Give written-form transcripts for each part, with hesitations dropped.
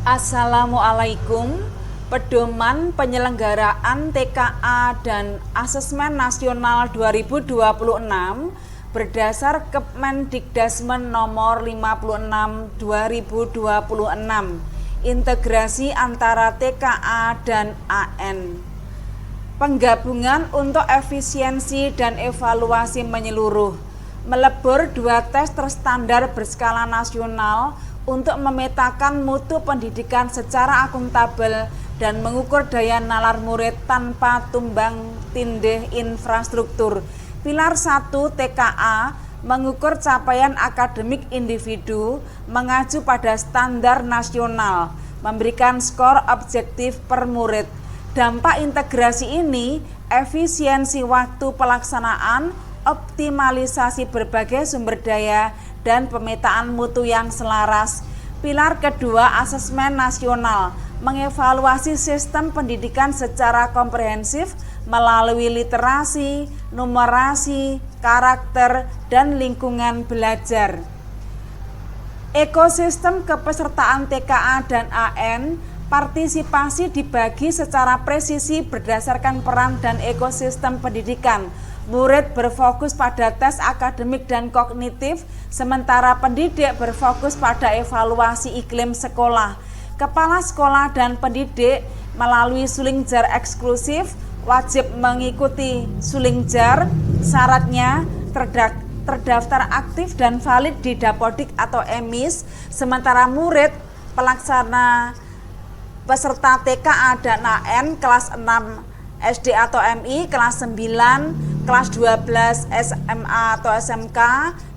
Assalamualaikum. Pedoman penyelenggaraan TKA dan Asesmen Nasional 2026 berdasar Kemendikdasmen nomor 56 2026. Integrasi antara TKA dan AN. Penggabungan untuk efisiensi dan evaluasi menyeluruh. Melebur 2 tes terstandar berskala nasional untuk memetakan mutu pendidikan secara akuntabel dan mengukur daya nalar murid tanpa tumbang tindih infrastruktur. Pilar 1 TKA mengukur capaian akademik individu mengacu pada standar nasional, memberikan skor objektif per murid. Dampak integrasi ini, efisiensi waktu pelaksanaan, optimalisasi berbagai sumber daya, dan pemetaan mutu yang selaras. Pilar kedua, asesmen nasional, mengevaluasi sistem pendidikan secara komprehensif melalui literasi, numerasi, karakter, dan lingkungan belajar. Ekosistem kepesertaan TKA dan AN, partisipasi dibagi secara presisi berdasarkan peran dan ekosistem pendidikan. Murid berfokus pada tes akademik dan kognitif, sementara pendidik berfokus pada evaluasi iklim sekolah. Kepala sekolah dan pendidik melalui sulingjar eksklusif wajib mengikuti sulingjar, syaratnya terdaftar aktif dan valid di Dapodik atau EMIS, sementara murid pelaksana peserta TKA dan AN kelas 6 SD atau MI, kelas 9, kelas 12 SMA atau SMK,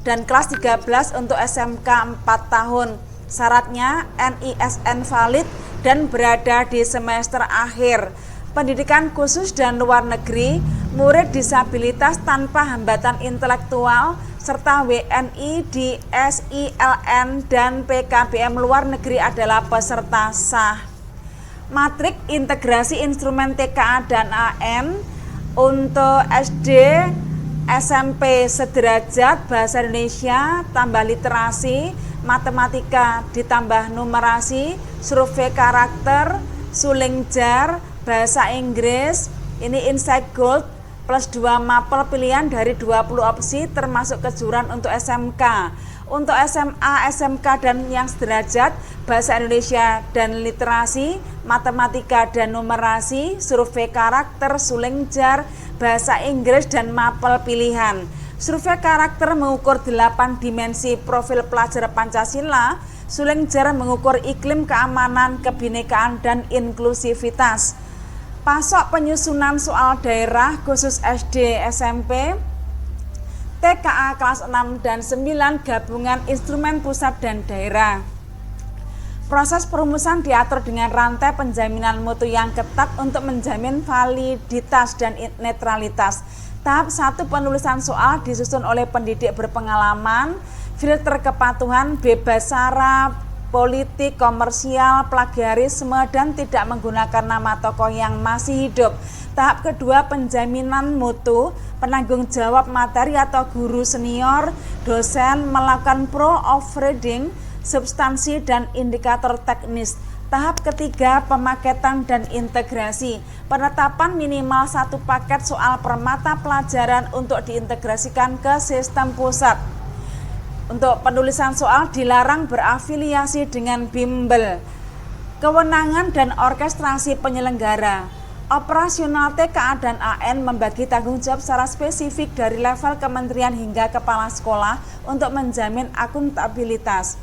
dan kelas 13 untuk SMK 4 tahun. Syaratnya NISN valid dan berada di semester akhir. Pendidikan khusus dan luar negeri, murid disabilitas tanpa hambatan intelektual, serta WNI di SILN dan PKBM luar negeri adalah peserta sah. Matrik integrasi instrumen TKA dan AN untuk SD, SMP sederajat bahasa Indonesia tambah literasi, matematika ditambah numerasi, survei karakter, sulingjar, bahasa Inggris, ini Insight Gold plus 2 mapel pilihan dari 20 opsi termasuk kejuruan untuk SMK. Untuk SMA, SMK dan yang sederajat, bahasa Indonesia dan literasi, matematika dan numerasi, survei karakter, sulingjar, bahasa Inggris dan mapel pilihan. Survei karakter mengukur 8 dimensi profil pelajar Pancasila, sulingjar mengukur iklim keamanan, kebinekaan, dan inklusivitas. Pasok penyusunan soal daerah khusus SD, SMP, TKA kelas 6 dan 9 gabungan instrumen pusat dan daerah. Proses perumusan diatur dengan rantai penjaminan mutu yang ketat untuk menjamin validitas dan netralitas. Tahap 1 penulisan soal disusun oleh pendidik berpengalaman, filter kepatuhan, bebas sara, politik, komersial, plagiarisme, dan tidak menggunakan nama tokoh yang masih hidup. Tahap kedua penjaminan mutu, penanggung jawab materi atau guru senior, dosen melakukan proofreading, substansi dan indikator teknis. Tahap ketiga pemaketan dan integrasi, penetapan minimal 1 paket soal per mata pelajaran untuk diintegrasikan ke sistem pusat. Untuk penulisan soal dilarang berafiliasi dengan bimbel. Kewenangan dan orkestrasi penyelenggara. Operasional TKA dan AN membagi tanggung jawab secara spesifik dari level kementerian hingga kepala sekolah untuk menjamin akuntabilitas.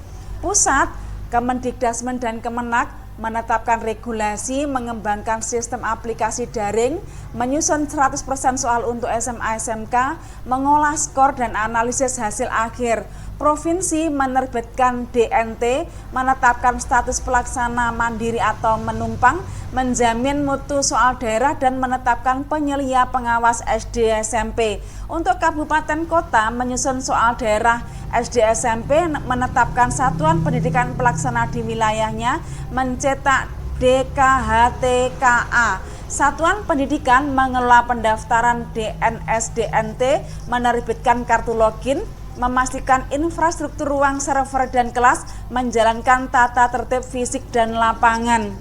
Pusat, Kemendikdasmen dan Kemenak menetapkan regulasi, mengembangkan sistem aplikasi daring, menyusun 100% soal untuk SMA SMK, mengolah skor dan analisis hasil akhir. Provinsi menerbitkan DNT, menetapkan status pelaksana mandiri atau menumpang, menjamin mutu soal daerah dan menetapkan penyelia pengawas SD SMP. Untuk kabupaten kota menyusun soal daerah SD SMP, menetapkan satuan pendidikan pelaksana di wilayahnya, mencetak DKHTKA. Satuan Pendidikan mengelola pendaftaran DNS DNT, menerbitkan kartu login, memastikan infrastruktur ruang server dan kelas, menjalankan tata tertib fisik dan lapangan.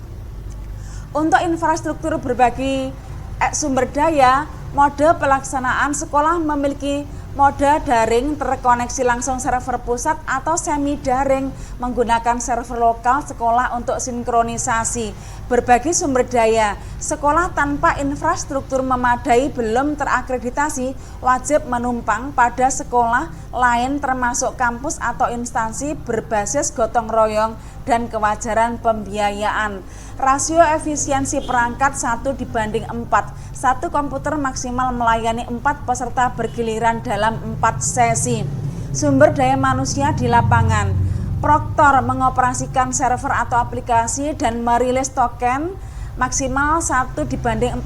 Untuk infrastruktur berbagi sumber daya, mode pelaksanaan sekolah memiliki mode daring terkoneksi langsung server pusat atau semi daring menggunakan server lokal sekolah untuk sinkronisasi. Berbagi sumber daya, sekolah tanpa infrastruktur memadai belum terakreditasi wajib menumpang pada sekolah lain termasuk kampus atau instansi berbasis gotong royong dan kewajaran pembiayaan. Rasio efisiensi perangkat 1:4. Satu komputer maksimal melayani 4 peserta bergiliran dalam 4 sesi. Sumber daya manusia di lapangan. Proktor mengoperasikan server atau aplikasi dan merilis token maksimal 1:40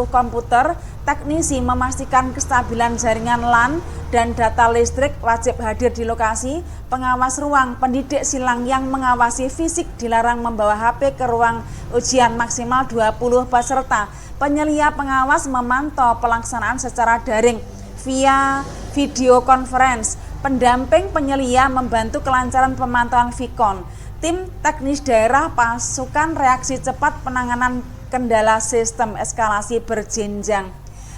komputer. Teknisi memastikan kestabilan jaringan LAN dan data listrik wajib hadir di lokasi. Pengawas ruang, pendidik silang yang mengawasi fisik dilarang membawa HP ke ruang ujian maksimal 20 peserta. Penyelia pengawas memantau pelaksanaan secara daring via video conference. Pendamping penyelia membantu kelancaran pemantauan VCON. Tim teknis daerah pasukan reaksi cepat penanganan kendala sistem eskalasi berjenjang.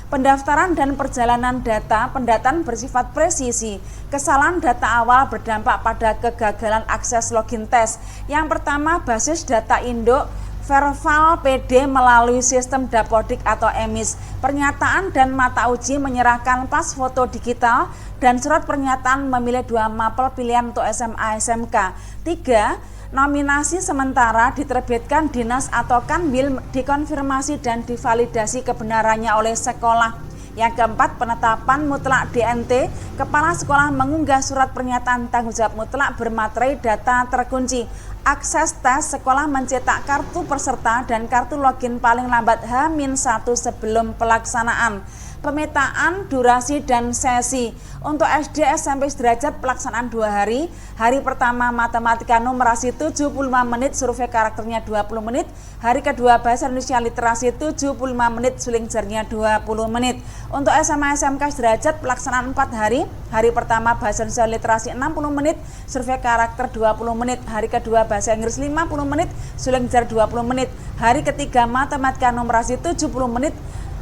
Pendaftaran dan perjalanan data, pendataan bersifat presisi. Kesalahan data awal berdampak pada kegagalan akses login tes. Yang pertama, basis data induk Verval PD melalui sistem Dapodik atau EMIS. Pernyataan dan mata uji menyerahkan pas foto digital dan surat pernyataan memilih 2 mapel pilihan untuk SMA SMK. 3. Nominasi sementara diterbitkan dinas atau kanwil, dikonfirmasi dan divalidasi kebenarannya oleh sekolah. Yang keempat, penetapan mutlak DNT. Kepala sekolah mengunggah surat pernyataan tanggung jawab mutlak bermaterai data terkunci. Akses tes, sekolah mencetak kartu peserta dan kartu login paling lambat H-1 sebelum pelaksanaan. Pemetaan durasi dan sesi. Untuk SD SMP sederajat pelaksanaan 2 hari. Hari pertama matematika numerasi 75 menit, survei karakternya 20 menit. Hari kedua bahasa Indonesia literasi 75 menit, suling jarnya 20 menit. Untuk SMA SMK sederajat pelaksanaan 4 hari. Hari pertama bahasa Indonesia literasi 60 menit, survei karakter 20 menit. Hari kedua bahasa Inggris 50 menit, suling jar 20 menit. Hari ketiga matematika numerasi 70 menit.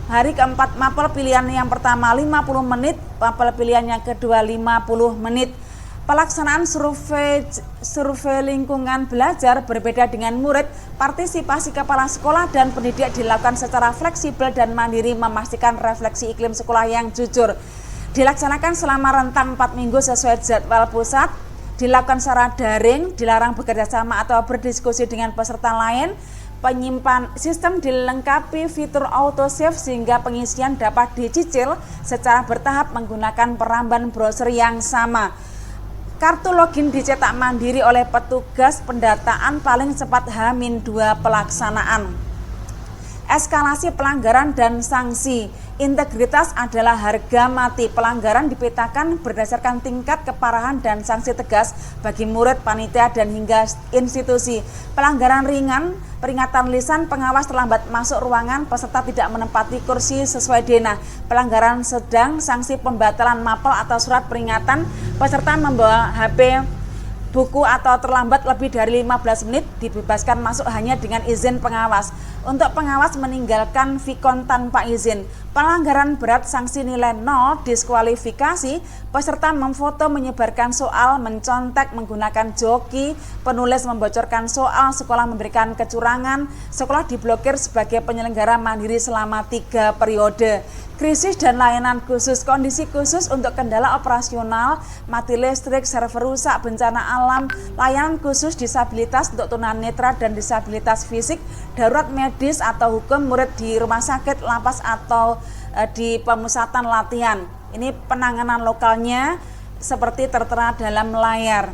Hari keempat mapel pilihan yang pertama 50 menit, mapel pilihan yang kedua 50 menit. Pelaksanaan survei lingkungan belajar berbeda dengan murid. Partisipasi kepala sekolah dan pendidik dilakukan secara fleksibel dan mandiri, memastikan refleksi iklim sekolah yang jujur. Dilaksanakan selama rentang 4 minggu sesuai jadwal pusat. Dilakukan secara daring, dilarang bekerja sama atau berdiskusi dengan peserta lain. Sistem dilengkapi fitur autosave sehingga pengisian dapat dicicil secara bertahap menggunakan peramban browser yang sama. Kartu login dicetak mandiri oleh petugas pendataan paling cepat H-2 pelaksanaan. Eskalasi pelanggaran dan sanksi. Integritas adalah harga mati. Pelanggaran dipetakan berdasarkan tingkat keparahan dan sanksi tegas bagi murid, panitia, dan hingga institusi. Pelanggaran ringan, peringatan lisan, pengawas terlambat masuk ruangan, peserta tidak menempati kursi sesuai denah. Pelanggaran sedang, sanksi pembatalan mapel atau surat peringatan, peserta membawa HP, buku atau terlambat lebih dari 15 menit, dibebaskan masuk hanya dengan izin pengawas. Untuk pengawas meninggalkan VCON tanpa izin. Pelanggaran berat sanksi nilai 0, diskualifikasi, peserta memfoto menyebarkan soal, mencontek menggunakan joki, penulis membocorkan soal, sekolah memberikan kecurangan, sekolah diblokir sebagai penyelenggara mandiri selama 3 periode. Krisis dan layanan khusus, kondisi khusus untuk kendala operasional, mati listrik, server rusak, bencana alam, layanan khusus disabilitas untuk tunanetra dan disabilitas fisik, darurat medis atau hukum, murid di rumah sakit, lapas atau di pemusatan latihan. Ini penanganan lokalnya seperti tertera dalam layar.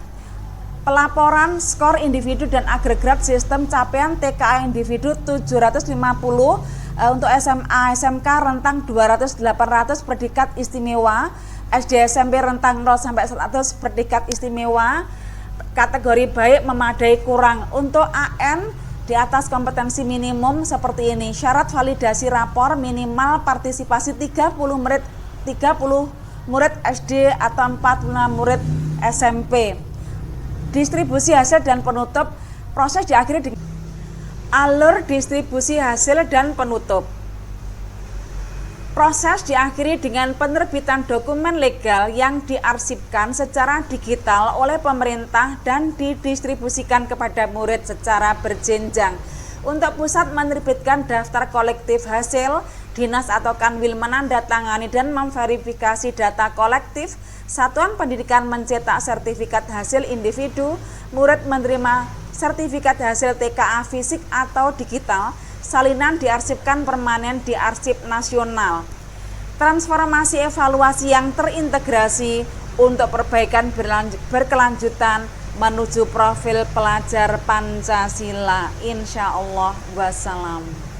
Pelaporan skor individu dan agregat sistem capaian TKA individu 750, untuk SMA SMK rentang 200-800 predikat istimewa, SD SMP rentang 0-100 predikat istimewa, kategori baik, memadai, kurang. Untuk AN di atas kompetensi minimum seperti ini. Syarat validasi rapor minimal partisipasi 30 murid SD atau 45 murid SMP. Distribusi hasil dan penutup, proses diakhiri dengan alur distribusi hasil dan penutup. Proses diakhiri dengan penerbitan dokumen legal yang diarsipkan secara digital oleh pemerintah dan didistribusikan kepada murid secara berjenjang. Untuk pusat menerbitkan daftar kolektif hasil, dinas atau kanwil menandatangani dan memverifikasi data kolektif, satuan pendidikan mencetak sertifikat hasil individu, murid menerima sertifikat hasil TKA fisik atau digital, salinan diarsipkan permanen di arsip nasional. Transformasi evaluasi yang terintegrasi untuk perbaikan berkelanjutan menuju profil pelajar Pancasila. Insya Allah. Wassalam.